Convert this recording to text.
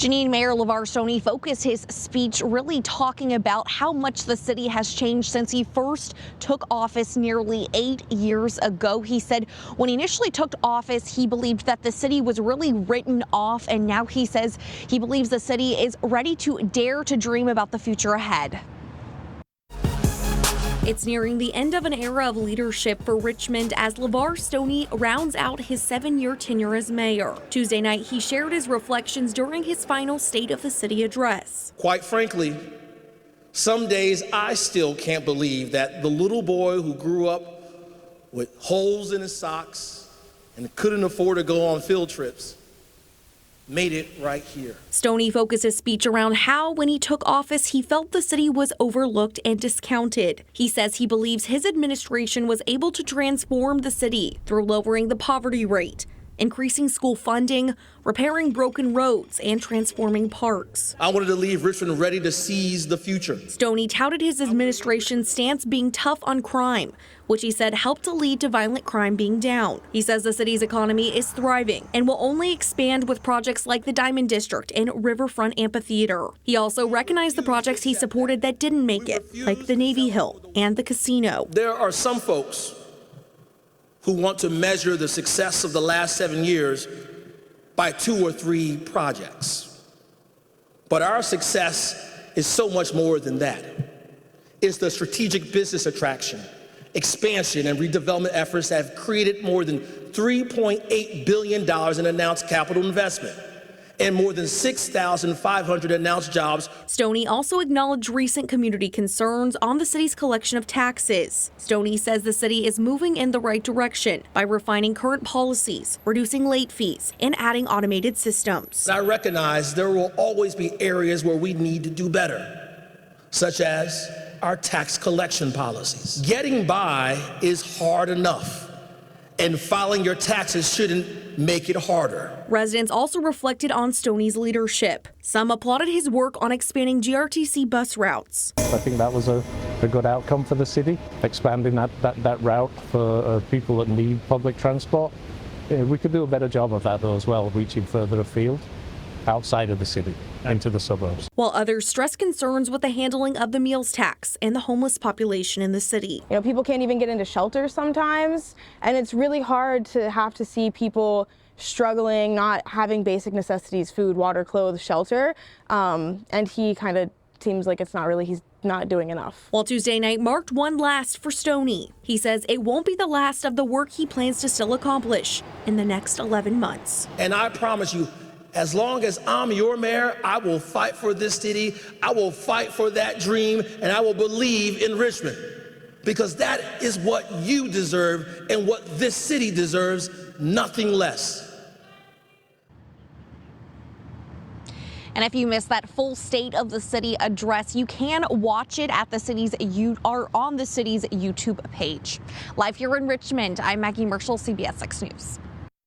Janine Mayor Levar Stoney focused his speech really talking about how much the city has changed since he first took office nearly 8 years ago. He said when he initially took office, he believed that the city was really written off, and now he says he believes the city is ready to dare to dream about the future ahead. It's nearing the end of an era of leadership for Richmond as Levar Stoney rounds out his 7-year tenure as mayor. Tuesday night, he shared his reflections during his final State of the City address. Quite frankly, some days I still can't believe that the little boy who grew up with holes in his socks and couldn't afford to go on field trips made it right here. Stoney focused his speech around how, when he took office, he felt the city was overlooked and discounted. He says he believes his administration was able to transform the city through lowering the poverty rate, increasing school funding, repairing broken roads, and transforming parks. I wanted to leave Richmond ready to seize the future. Stoney touted his administration's stance being tough on crime, which he said helped to lead to violent crime being down. He says the city's economy is thriving and will only expand with projects like the Diamond District and Riverfront Amphitheater. He also recognized the projects he supported that didn't make it, like the Navy Hill and the casino. There are some folks who want to measure the success of the last 7 years by 2 or 3 projects. But our success is so much more than that. It's the strategic business attraction, expansion, and redevelopment efforts that have created more than $3.8 billion in announced capital investment and more than 6,500 announced jobs. Stoney also acknowledged recent community concerns on the city's collection of taxes. Stoney says the city is moving in the right direction by refining current policies, reducing late fees, and adding automated systems. I recognize there will always be areas where we need to do better, such as our tax collection policies. Getting by is hard enough, and filing your taxes shouldn't make it harder. Residents also reflected on Stoney's leadership. Some applauded his work on expanding GRTC bus routes. I think that was a good outcome for the city, expanding that route for people that need public transport. We could do a better job of that though as well, reaching further afield, outside of the city, into the suburbs. While others stress concerns with the handling of the meals tax and the homeless population in the city. You know, people can't even get into shelter sometimes, and it's really hard to have to see people struggling, not having basic necessities, food, water, clothes, shelter, and he kind of seems like he's not doing enough. While Tuesday night marked one last for Stoney, he says it won't be the last of the work he plans to still accomplish in the next 11 months. And I promise you, as long as I'm your mayor, I will fight for this city, I will fight for that dream, and I will believe in Richmond. Because that is what you deserve and what this city deserves, nothing less. And if you missed that full State of the City address, you can watch it at on the city's YouTube page. Live here in Richmond, I'm Maggie Marshall, CBS 6 News.